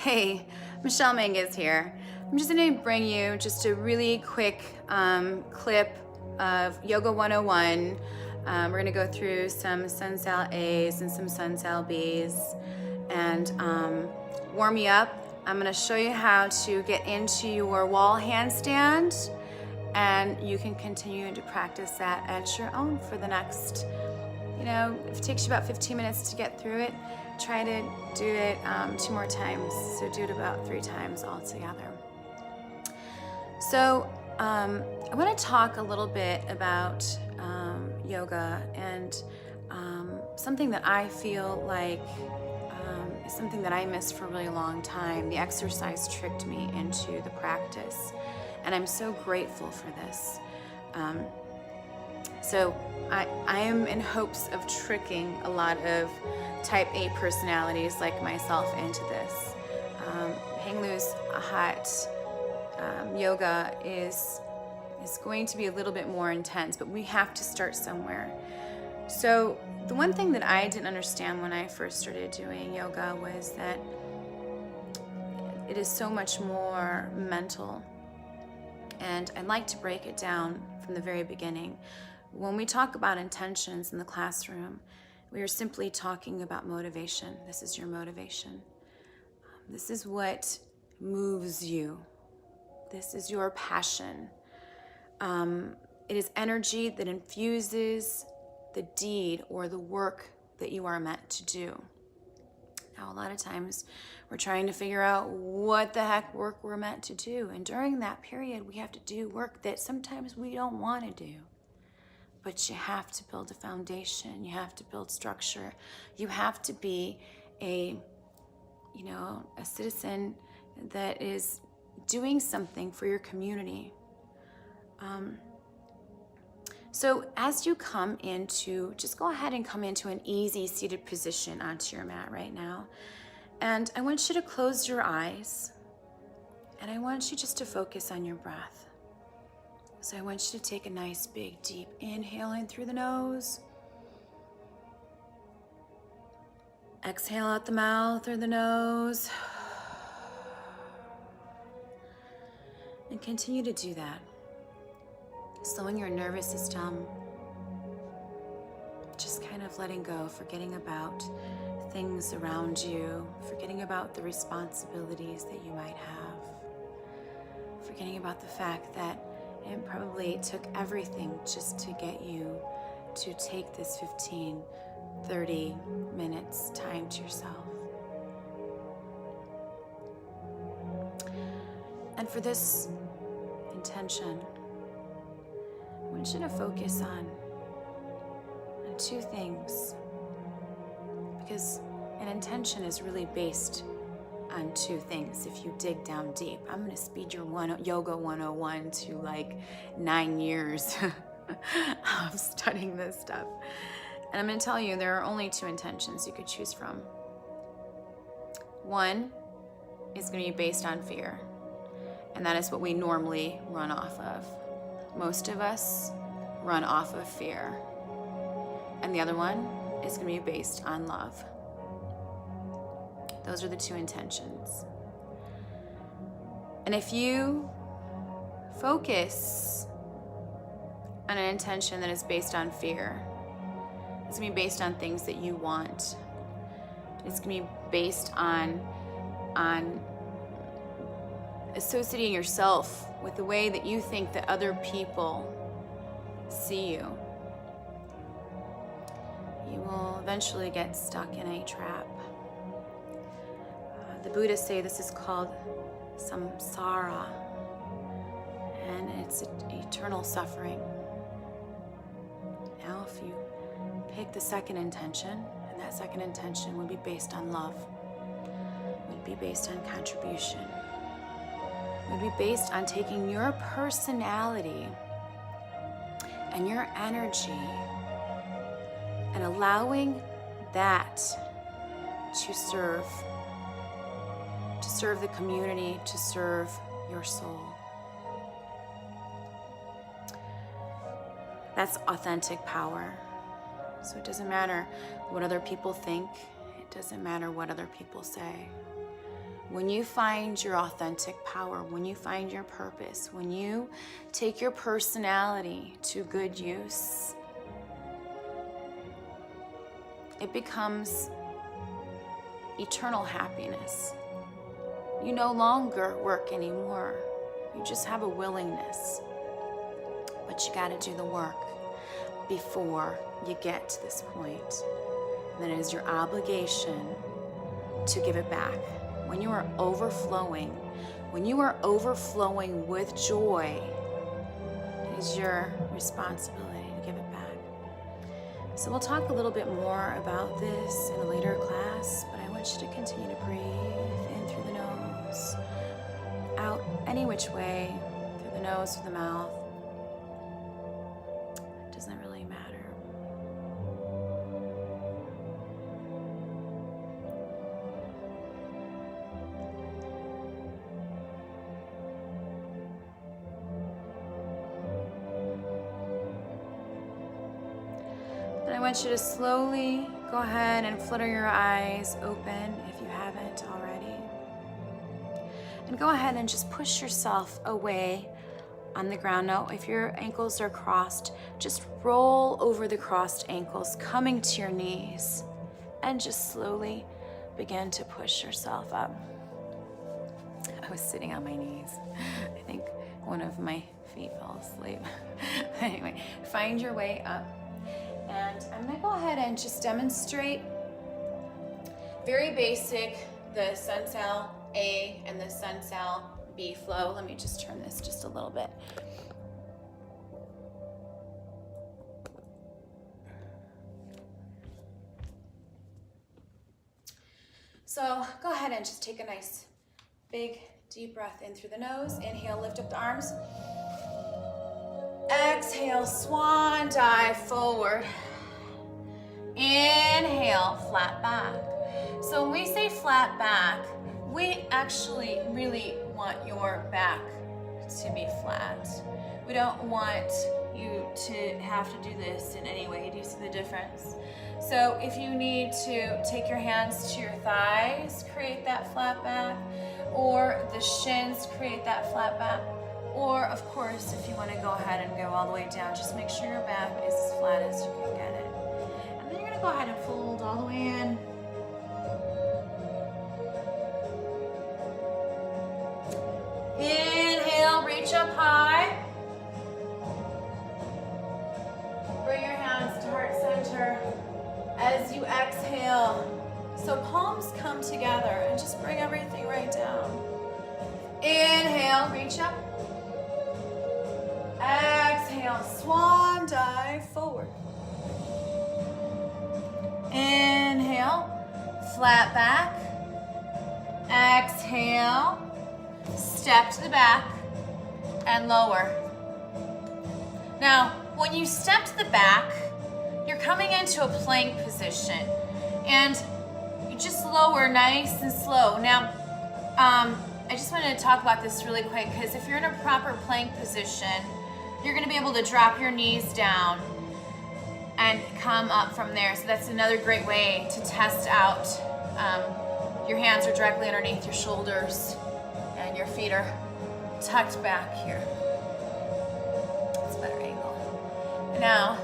Hey, Michelle Mangus here. I'm just going to bring you just a really quick clip of Yoga 101. We're going to go through some Sun Sal A's and some Sun Sal B's and warm you up. I'm going to show you how to get into your wall handstand, and you can continue to practice that at your own for the next, if it takes you about 15 minutes to get through it, try to do it 2 more times. So do it about 3 times altogether. So I want to talk a little bit about yoga and something that I feel like is something that I missed for a really long time. The exercise tricked me into the practice, and I'm so grateful for this. So I am in hopes of tricking a lot of type A personalities like myself into this. Hang Loose Hot yoga is going to be a little bit more intense, but we have to start somewhere. So the one thing that I didn't understand when I first started doing yoga was that it is so much more mental. And I'd like to break it down from the very beginning. When we talk about intentions in the classroom, we are simply talking about motivation. This is your motivation. This is what moves you. This is your passion. It is energy that infuses the deed or the work that you are meant to do. Now, a lot of times we're trying to figure out what the heck work we're meant to do. And during that period, we have to do work that sometimes we don't want to do. But you have to build a foundation. You have to build structure. You have to be a citizen that is doing something for your community. So as you come into, just go ahead and come into an easy seated position onto your mat right now. And I want you to close your eyes, and I want you just to focus on your breath. So I want you to take a nice big deep inhale in through the nose. Exhale out the mouth through the nose. And continue to do that. Slowing your nervous system. Just kind of letting go, forgetting about things around you, forgetting about the responsibilities that you might have, forgetting about the fact that it probably took everything just to get you to take this 15, 30 minutes time to yourself. And for this intention, I want you to focus on 2 things, because an intention is really based on 2 things. If you dig down deep, I'm going to speed your Yoga 101 to like 9 years of studying this stuff. And I'm going to tell you there are only 2 intentions you could choose from. One is going to be based on fear, and that is what we normally run off of. Most of us run off of fear. And the other one is going to be based on love. Those are the 2 intentions. And if you focus on an intention that is based on fear, it's going to be based on things that you want. It's going to be based on associating yourself with the way that you think that other people see you. You will eventually get stuck in a trap. The Buddhists say this is called samsara, and it's eternal suffering. Now, if you pick the second intention, and that second intention would be based on love, would be based on contribution, would be based on taking your personality and your energy and allowing that to serve the community, to serve your soul. That's authentic power. So it doesn't matter what other people think. It doesn't matter what other people say. when you find your authentic power, when you find your purpose, when you take your personality to good use, it becomes eternal happiness. You no longer work anymore. You just have a willingness. But you got to do the work before you get to this point. Then it is your obligation to give it back. When you are overflowing with joy, it is your responsibility to give it back. So we'll talk a little bit more about this in a later class, but I want you to continue to breathe in through the nose, out any which way, through the nose, through the mouth. It doesn't really matter. I want you to slowly go ahead and flutter your eyes open if you haven't already. And go ahead and just push yourself away on the ground. Now, if your ankles are crossed, just roll over the crossed ankles, coming to your knees, and just slowly begin to push yourself up. I was sitting on my knees. I think one of my feet fell asleep. Anyway, find your way up. And I'm gonna go ahead and just demonstrate very basic, the Sun Sal A and the Sun Sal B flow. Let me just turn this just a little bit. So go ahead and just take a nice big deep breath in through the nose. Inhale, lift up the arms. Exhale, swan dive forward. Inhale, flat back. So when we say flat back, we actually really want your back to be flat. We don't want you to have to do this in any way. Do you see the difference? So if you need to take your hands to your thighs, create that flat back, or the shins, create that flat back. Or, of course, if you want to go ahead and go all the way down, just make sure your back is as flat as you can get it. And then you're going to go ahead and fold all the way in. Inhale, reach up high. Bring your hands to heart center as you exhale. So palms come together and just bring everything right down. Inhale, reach up. Exhale, swan dive forward. Inhale, flat back. Exhale, step to the back and lower. Now, when you step to the back, you're coming into a plank position and you just lower nice and slow. Now, I just wanted to talk about this really quick because if you're in a proper plank position, you're going to be able to drop your knees down and come up from there. So that's another great way to test out. Your hands are directly underneath your shoulders and your feet are tucked back here. That's a better angle. Now,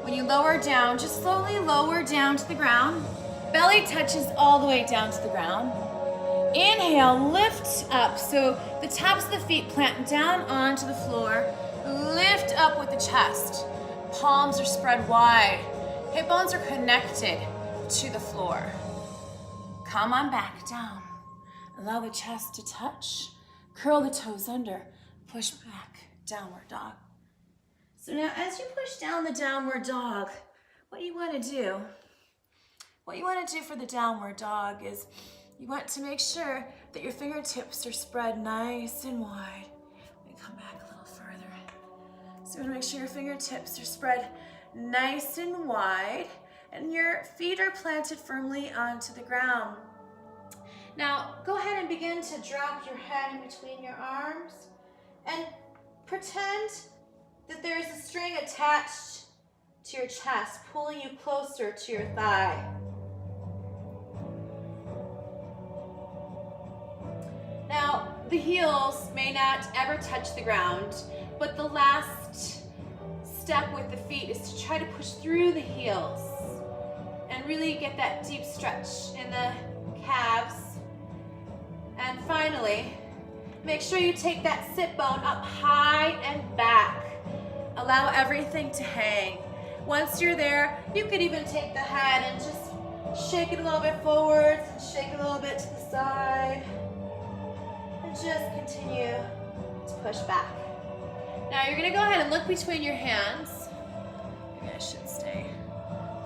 when you lower down, just slowly lower down to the ground. Belly touches all the way down to the ground. Inhale, lift up. So the tops of the feet plant down onto the floor. Lift up with the chest. Palms are spread wide. Hip bones are connected to the floor. Come on back down. Allow the chest to touch. Curl the toes under. Push back. Downward dog. So now as you push down the downward dog, what you want to do for the downward dog is you want to make sure that your fingertips are spread nice and wide. Let me come back a little further. So you want to make sure your fingertips are spread nice and wide and your feet are planted firmly onto the ground. Now, go ahead and begin to drop your head in between your arms and pretend that there is a string attached to your chest, pulling you closer to your thigh. the heels may not ever touch the ground, but the last step with the feet is to try to push through the heels and really get that deep stretch in the calves. And finally, make sure you take that sit bone up high and back. Allow everything to hang. Once you're there, you could even take the head and just shake it a little bit forwards and shake it a little bit to the side. And just continue to push back. Now you're gonna go ahead and look between your hands. Maybe I should stay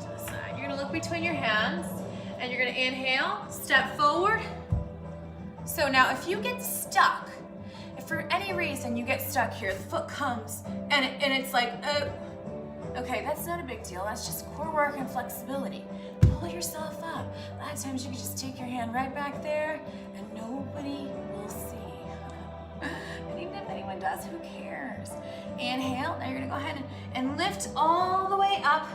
to the side. You're gonna look between your hands and you're gonna inhale, step forward. So now if you get stuck, if for any reason you get stuck here, the foot comes and it's like, okay, that's not a big deal. That's just core work and flexibility. Pull yourself up. A lot of times you can just take your hand right back there and nobody will see. And even if anyone does, who cares? Inhale, now you're gonna go ahead and lift all the way up,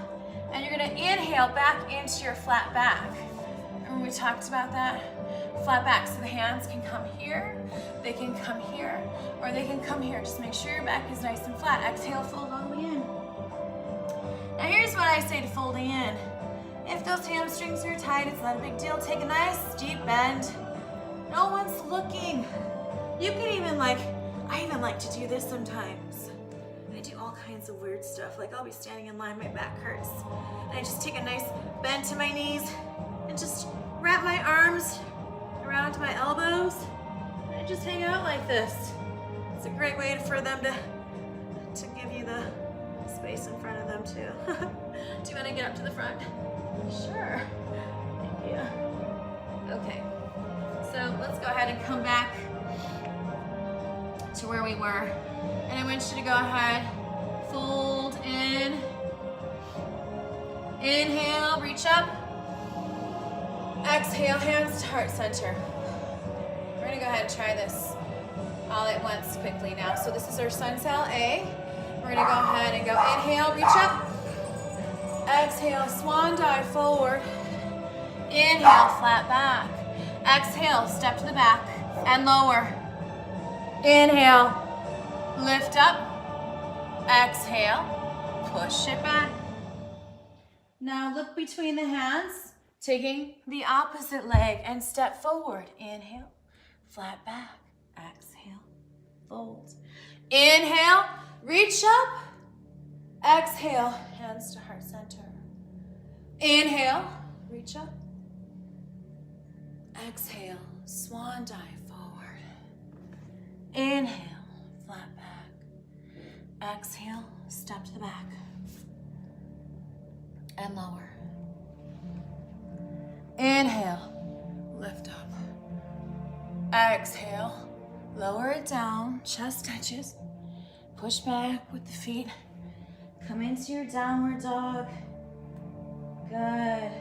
and you're gonna inhale back into your flat back. Remember we talked about that? Flat back, so the hands can come here, they can come here, or they can come here. Just make sure your back is nice and flat. Exhale, fold all the way in. Now here's what I say to folding in. If those hamstrings are tight, it's not a big deal. Take a nice deep bend. No one's looking. You can even I even like to do this sometimes. I do all kinds of weird stuff. Like I'll be standing in line, my back hurts. And I just take a nice bend to my knees and just wrap my arms around to my elbows. And I just hang out like this. It's a great way for them to give you the space in front of them too. Do you want to get up to the front? Sure. Thank you. Okay. So let's go ahead and come back to where we were. And I want you to go ahead, fold in. Inhale, reach up. Exhale, hands to heart center. We're gonna go ahead and try this all at once quickly now. So this is our sun sail A. We're gonna go ahead and go inhale, reach up. Exhale, swan dive forward. Inhale, flat back. Exhale, step to the back and lower. Inhale, lift up. Exhale, push it back. Now look between the hands, taking the opposite leg and step forward. Inhale, flat back. Exhale, fold. Inhale, reach up. Exhale, hands to heart center. Inhale, reach up. Exhale, swan dive forward. Inhale, flat back. Exhale, step to the back. And lower. Inhale, lift up. Exhale, lower it down, chest touches. Push back with the feet. Come into your downward dog. Good.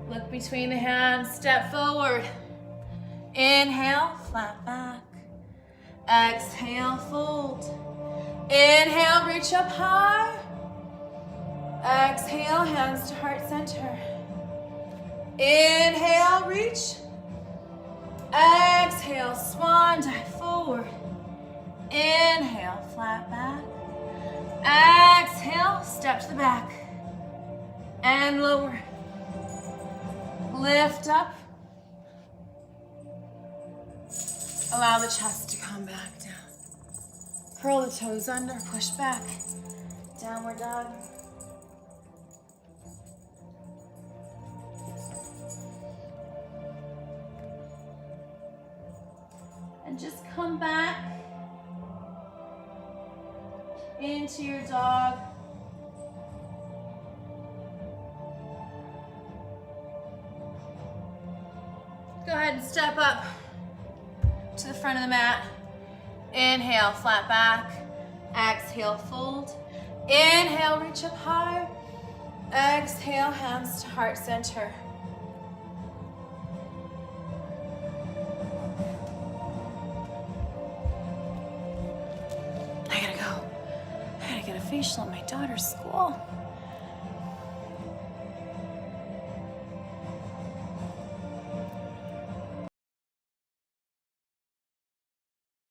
Look between the hands, step forward. Inhale, flat back. Exhale, fold. Inhale, reach up high. Exhale, hands to heart center. Inhale, reach. Exhale, swan dive forward. Inhale, flat back. Exhale, step to the back. And lower. Lift up. Allow the chest to come back down. Curl the toes under, push back. Downward dog. And just come back into your dog. Go ahead and step up to the front of the mat. Inhale, flat back. Exhale, fold. Inhale, reach up high. Exhale, hands to heart center. I gotta get a facial at my daughter's school.